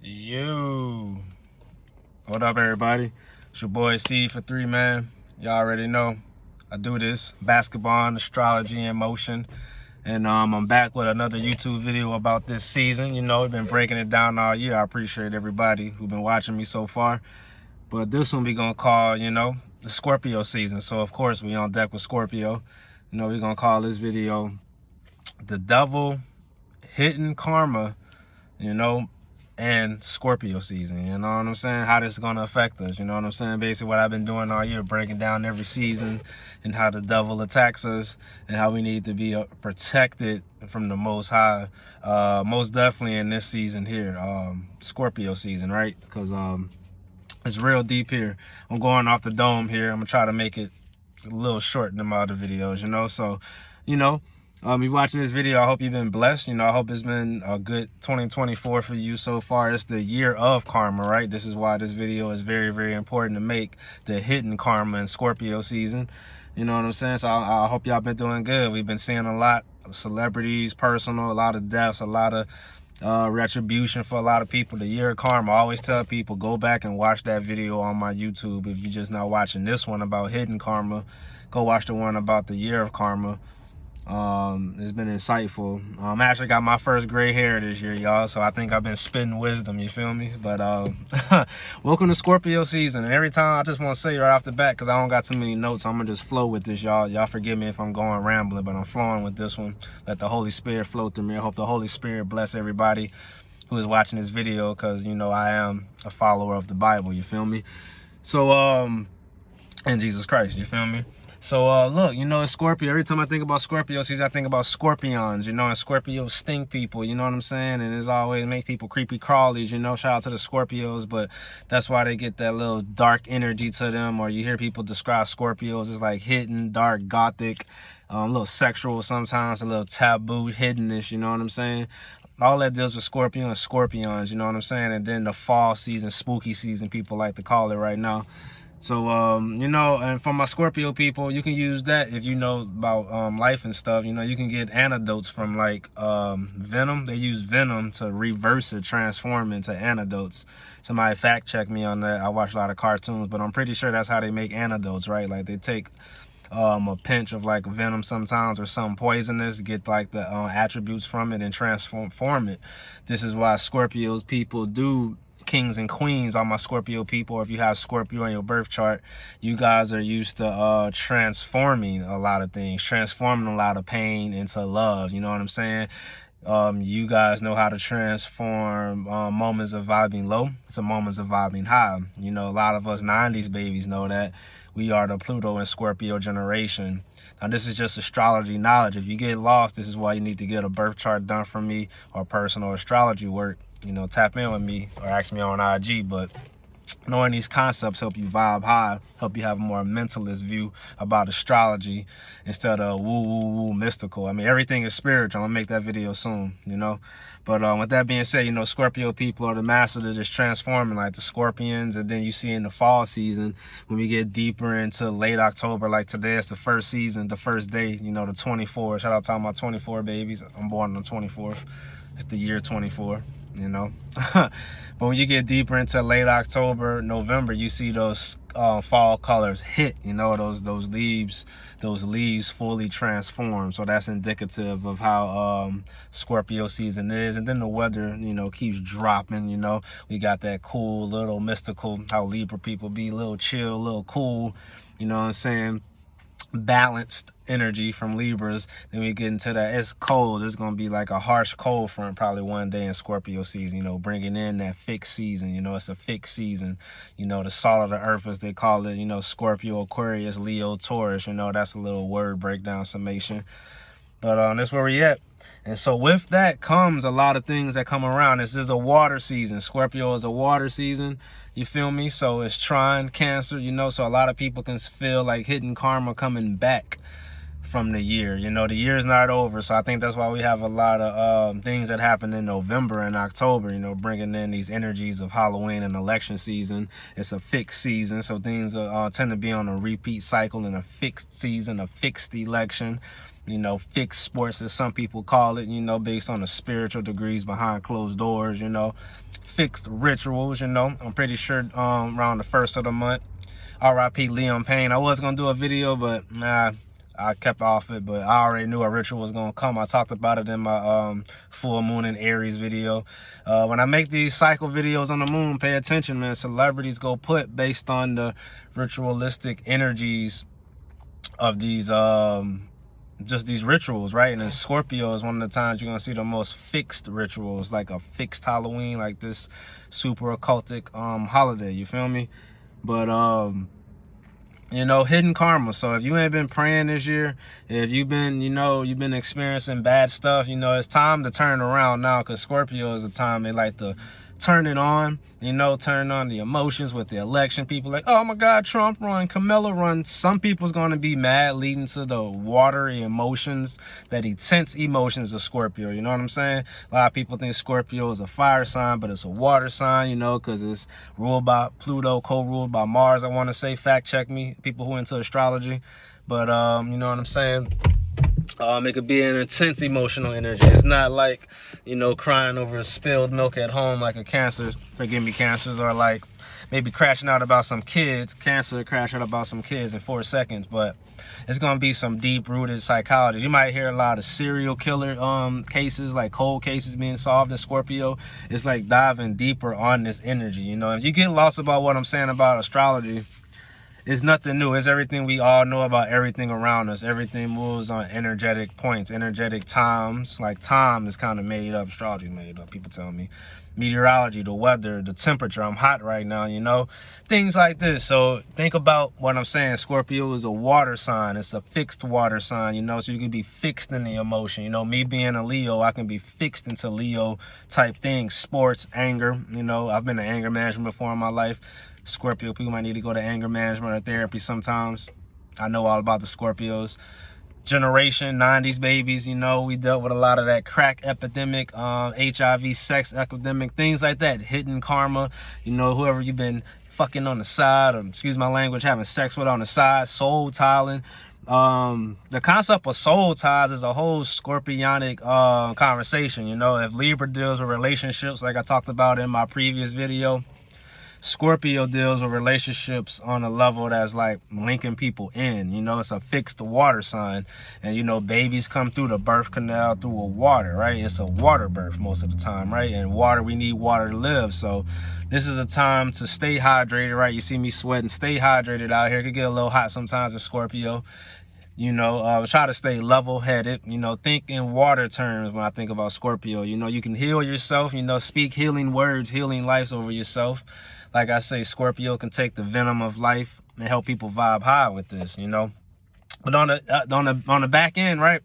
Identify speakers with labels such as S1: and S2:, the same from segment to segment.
S1: Yo, what up, everybody? It's your boy C for 3, man. Y'all already know I do this basketball and astrology in motion, and I'm back with another YouTube video about this season. You know, we've been breaking it down all year. I appreciate everybody who's been watching me so far, but this one we gonna call, the Scorpio season. So of course we on deck with Scorpio. We're gonna call this video "The Devil Hitting Karma," and Scorpio season. You know what I'm saying? How this is gonna affect us. You know what I'm saying? Basically what I've been doing all year, breaking down every season and how the devil attacks us and how we need to be protected from the Most High. Most definitely in this season here, Scorpio season, right? Because it's real deep here. I'm going off the dome here. I'm gonna try to make it a little short than my other videos, so you watching this video, I hope you've been blessed. I hope it's been a good 2024 for you so far. It's the year of karma, right? This is why this video is very, very important to make, the hidden karma in Scorpio season. You know what I'm saying? So I hope y'all been doing good. We've been seeing a lot of celebrities, personal, a lot of deaths, a lot of retribution for a lot of people. The year of karma. I always tell people, go back and watch that video on my YouTube. If you're just not watching this one about hidden karma, go watch the one about the year of karma. It's been insightful. I actually got my first gray hair this year, y'all, so I think I've been spitting wisdom, you feel me? But welcome to Scorpio season. And every time I just want to say right off the bat, because I don't got too many notes, I'm gonna just flow with this, y'all forgive me if I'm going rambling, but I'm flowing with this one. Let the Holy Spirit flow through me. I hope the Holy Spirit bless everybody who is watching this video, because I am a follower of the Bible, you feel me? So and Jesus Christ, you feel me? So look, it's Scorpio. Every time I think about Scorpio season, I think about scorpions, and Scorpios sting people, you know what I'm saying? And it's always make people creepy crawlies, shout out to the Scorpios, but that's why they get that little dark energy to them. Or you hear people describe Scorpios as like hidden, dark, gothic, a little sexual sometimes, a little taboo, hiddenness, you know what I'm saying? All that deals with Scorpio and scorpions, you know what I'm saying? And then the fall season, spooky season, people like to call it right now. So, and for my Scorpio people, you can use that if you know about life and stuff. You can get antidotes from like venom. They use venom to reverse it, transform into antidotes. Somebody fact check me on that. I watch a lot of cartoons, but I'm pretty sure that's how they make antidotes, right? Like they take a pinch of like venom sometimes, or some poisonous, get like the attributes from it and transform it. This is why Scorpios people do, kings and queens, all my Scorpio people, if you have Scorpio in your birth chart, you guys are used to transforming a lot of things, transforming a lot of pain into love, you know what I'm saying? You guys know how to transform moments of vibing low to moments of vibing high. A lot of us 90s babies know that. We are the Pluto and Scorpio generation. Now, this is just astrology knowledge. If you get lost, this is why you need to get a birth chart done from me, or personal astrology work. Tap in with me or ask me on IG. But knowing these concepts help you vibe high, help you have a more mentalist view about astrology instead of woo mystical. I mean, everything is spiritual. I'm gonna make that video soon, But with that being said, Scorpio people are the masters of just transforming, like the scorpions. And then you see in the fall season, when we get deeper into late October, like today is the first season, the first day, the 24th. Shout out to all my 24 babies. I'm born on the 24th. It's the year 24. But when you get deeper into late October, November, you see those fall colors hit, those leaves fully transform. So that's indicative of how Scorpio season is. And then the weather, keeps dropping. We got that cool little mystical, how Libra people be, a little chill, a little cool, you know what I'm saying, balanced energy from Libras. Then we get into that, it's cold, it's gonna be like a harsh cold front probably one day in Scorpio season, bringing in that fixed season. It's a fixed season, the salt of the earth, as they call it, Scorpio, Aquarius, Leo, Taurus. That's a little word breakdown summation. But that's where we at. And so with that comes a lot of things that come around. This is a water season. Scorpio is a water season, you feel me? So it's trine Cancer, so a lot of people can feel like hidden karma coming back from the year. The year is not over. So I think that's why we have a lot of things that happen in November and October, bringing in these energies of Halloween and election season. It's a fixed season, so things tend to be on a repeat cycle in a fixed season, a fixed election. you know, fixed sports as some people call it, you know, based on the spiritual degrees behind closed doors, you know, fixed rituals, you know. I'm pretty sure around the first of the month, R.I.P. Liam Payne. I was gonna do a video, but nah, I kept off it. But I already knew a ritual was gonna come. I talked about it in my full moon and Aries video. When I make these cycle videos on the moon, pay attention, man. Celebrities go put based on the ritualistic energies of these just these rituals, right? And then Scorpio is one of the times you're gonna see the most fixed rituals, like a fixed Halloween, like this super occultic holiday, you feel me? But you know, hidden karma. So if you ain't been praying this year, if you've been, you know, you've been experiencing bad stuff, you know, it's time to turn around now, because Scorpio is the time they like to turn it on, you know, turn on the emotions with the election. People like, oh my God, Trump run, Camilla run. Some people's going to be mad, leading to the watery emotions, that intense emotions of Scorpio. You know what I'm saying? A lot of people think Scorpio is a fire sign, but it's a water sign, you know, because it's ruled by Pluto, co-ruled by Mars. I want to say, fact check me, people who into astrology. But you know what I'm saying? It could be an intense emotional energy. It's not like, you know, crying over spilled milk at home like a Cancer, forgive me, Cancers, or like maybe crashing out about some kids. Cancer crash out about some kids in 4 seconds, but it's gonna be some deep-rooted psychology. You might hear a lot of serial killer cases, like cold cases being solved in Scorpio. It's like diving deeper on this energy, you know. If you get lost about what I'm saying about astrology, it's nothing new. It's everything we all know about everything around us. Everything moves on energetic points, energetic times. Like time is kind of made up. Astrology made up, people tell me. Meteorology, the weather, the temperature. I'm hot right now, you know. Things like this. So think about what I'm saying. Scorpio is a water sign. It's a fixed water sign, you know. So you can be fixed in the emotion. You know, me being a Leo, I can be fixed into Leo type things. Sports, anger, you know. I've been in anger management before in my life. Scorpio people might need to go to anger management or therapy sometimes. I know all about the Scorpios. Generation 90s babies, you know, we dealt with a lot of that crack epidemic, HIV, sex epidemic, things like that. Hidden karma, you know, whoever you've been fucking on the side, or excuse my language, having sex with on the side, soul tiling. The concept of soul ties is a whole scorpionic conversation, you know. If Libra deals with relationships, like I talked about in my previous video, Scorpio deals with relationships on a level that's like linking people in, you know. It's a fixed water sign, and you know, babies come through the birth canal through a water, right? It's a water birth most of the time, right? And water, we need water to live. So this is a time to stay hydrated, right? You see me sweating, stay hydrated out here. It could get a little hot sometimes in Scorpio. You know, try to stay level-headed, you know, think in water terms when I think about Scorpio. You know, you can heal yourself, you know, speak healing words, healing lives over yourself. Like I say, Scorpio can take the venom of life and help people vibe high with this, you know. But on the back end, right,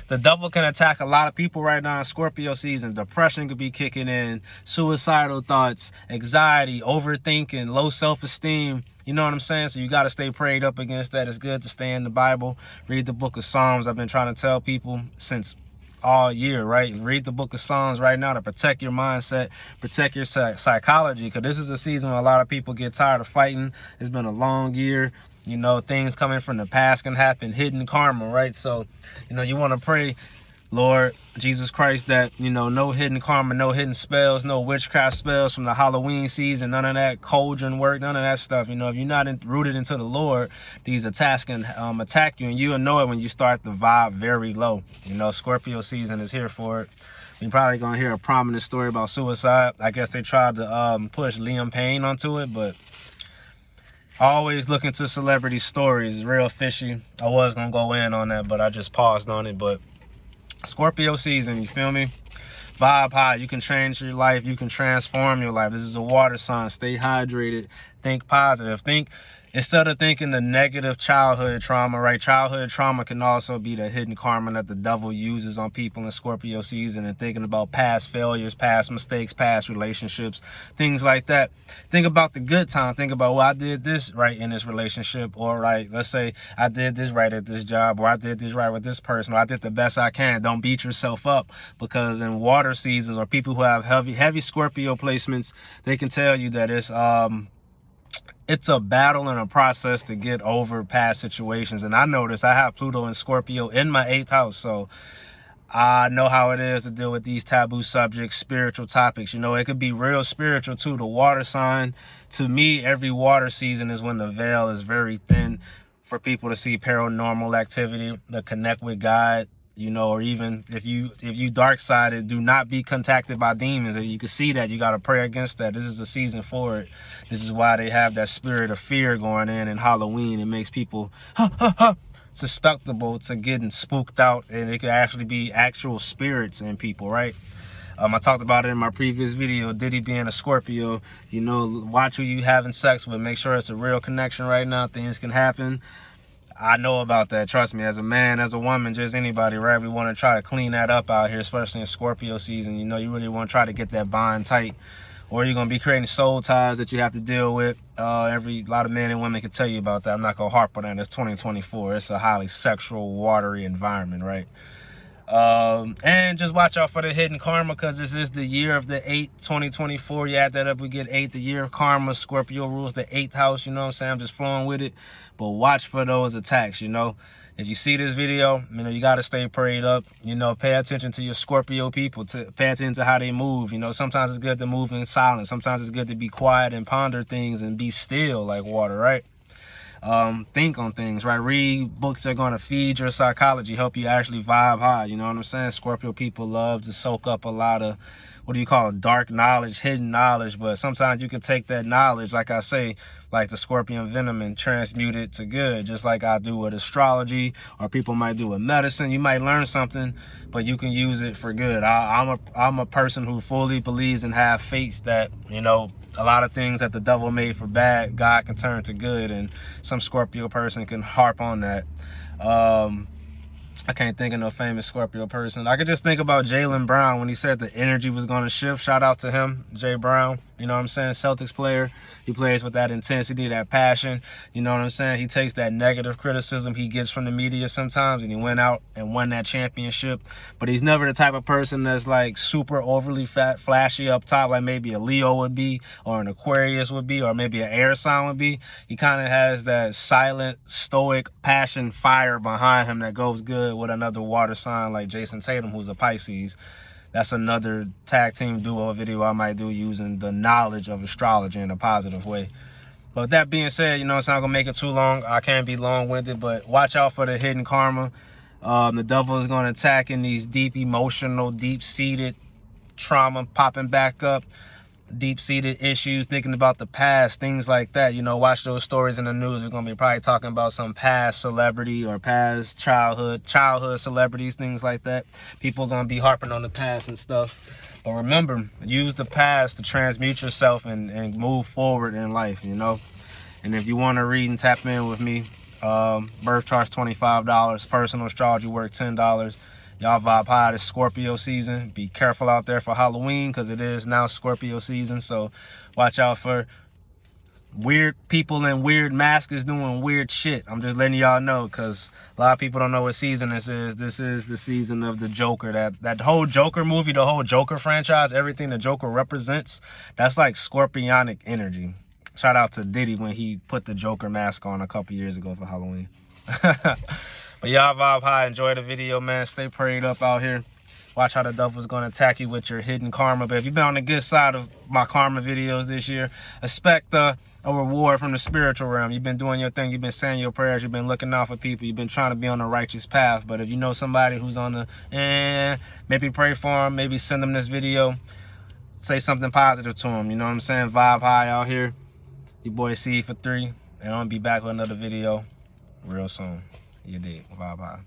S1: the devil can attack a lot of people right now in Scorpio season. Depression could be kicking in, suicidal thoughts, anxiety, overthinking, low self-esteem. You know what I'm saying? So you got to stay prayed up against that. It's good to stay in the Bible, read the book of Psalms. I've been trying to tell people since all year, right? Read the book of Psalms right now to protect your mindset, protect your psychology, because this is a season where a lot of people get tired of fighting. It's been a long year. You know, things coming from the past can happen, hidden karma, right? So, you know, you want to pray, Lord Jesus Christ, that, you know, no hidden karma, no hidden spells, no witchcraft spells from the Halloween season, none of that cauldron work, none of that stuff. You know, if you're not rooted into the Lord, these attacks can attack you, and you'll know it when you start to vibe very low. You know, Scorpio season is here for it. You're probably going to hear a prominent story about suicide. I guess they tried to push Liam Payne onto it, but always looking to celebrity stories. It's real fishy. I was going to go in on that, but I just paused on it. But Scorpio season, you feel me? Vibe high. You can change your life. You can transform your life. This is a water sign. Stay hydrated. Think positive. Think, instead of thinking the negative childhood trauma, right? Childhood trauma can also be the hidden karma that the devil uses on people in Scorpio season, and thinking about past failures, past mistakes, past relationships, things like that. Think about the good time. Think about, well, I did this right in this relationship, or right, let's say I did this right at this job, or I did this right with this person, or I did the best I can. Don't beat yourself up, because in water seasons, or people who have heavy Scorpio placements, they can tell you that it's it's a battle and a process to get over past situations. And I notice I have Pluto and Scorpio in my 8th house, so I know how it is to deal with these taboo subjects, spiritual topics. You know, it could be real spiritual too. The water sign, to me, every water season is when the veil is very thin for people to see paranormal activity, to connect with God, you know, or even if you dark-sided, do not be contacted by demons. And you can see that. You got to pray against that. This is the season for it. This is why they have that spirit of fear going in Halloween. It makes people susceptible to getting spooked out, and it could actually be actual spirits in people, right? I talked about it in my previous video, Diddy being a Scorpio. You know, watch who you having sex with. Make sure it's a real connection right now. Things can happen. I know about that. Trust me, as a man, as a woman, just anybody, right? We want to try to clean that up out here, especially in Scorpio season. You know, you really want to try to get that bond tight, or you're going to be creating soul ties that you have to deal with. A lot of men and women can tell you about that. I'm not going to harp on that. It's 2024. It's a highly sexual, watery environment, right? And just watch out for the hidden karma, because this is the year of the 8th, 2024. You add that up, we get 8, the year of karma. Scorpio rules the 8th house, you know what I'm saying? I'm just flowing with it. But watch for those attacks, you know? If you see this video, you know, you got to stay prayed up. You know, pay attention to your Scorpio people. Pay attention to how they move. You know, sometimes it's good to move in silence. Sometimes it's good to be quiet and ponder things and be still like water, right? Think on things, right? Read books that are going to feed your psychology, help you actually vibe high. You know what I'm saying? Scorpio people love to soak up a lot of, what do you call it, dark knowledge, hidden knowledge. But sometimes you can take that knowledge, like I say, like the scorpion venom, and transmute it to good, just like I do with astrology, or people might do with medicine. You might learn something, but you can use it for good. I'm a person who fully believes and have faith that, you know, a lot of things that the devil made for bad, God can turn to good, and some Scorpio person can harp on that. I can't think of no famous Scorpio person. I could just think about Jaylen Brown when he said the energy was going to shift. Shout out to him, Jay Brown. You know what I'm saying? Celtics player. He plays with that intensity, that passion. You know what I'm saying? He takes that negative criticism he gets from the media sometimes, and he went out and won that championship. But he's never the type of person that's like super overly flashy up top, like maybe a Leo would be, or an Aquarius would be, or maybe an air sign would be. He kind of has that silent, stoic passion, fire behind him that goes good with another water sign like Jason Tatum, who's a Pisces. That's another tag team duo video I might do using the knowledge of astrology in a positive way. But with that being said, you know, it's not gonna make it too long. I can't be long-winded, but watch out for the hidden karma. The devil is gonna attack in these deep emotional, deep-seated trauma popping back up, deep-seated issues, thinking about the past, things like that. You know, watch those stories in the news. We're gonna be probably talking about some past celebrity or past childhood celebrities, things like that. People are gonna be harping on the past and stuff. But remember, use the past to transmute yourself and move forward in life, you know. And if you want to read and tap in with me, birth chart's $25, personal astrology work $10. Y'all vibe high. It's Scorpio season. Be careful out there for Halloween, because it is now Scorpio season. So watch out for weird people in weird masks doing weird shit. I'm just letting y'all know, because a lot of people don't know what season this is. This is the season of the Joker. That whole Joker movie, the whole Joker franchise, everything the Joker represents, that's like scorpionic energy. Shout out to Diddy when he put the Joker mask on a couple years ago for Halloween. But y'all vibe high. Enjoy the video, man. Stay prayed up out here. Watch how the devil's going to attack you with your hidden karma. But if you've been on the good side of my karma videos this year, expect a reward from the spiritual realm. You've been doing your thing. You've been saying your prayers. You've been looking out for people. You've been trying to be on the righteous path. But if you know somebody who's on the, maybe pray for them. Maybe send them this video. Say something positive to them. You know what I'm saying? Vibe high out here. Your boy C for 3. And I'm going to be back with another video real soon. You dig. Vibe high.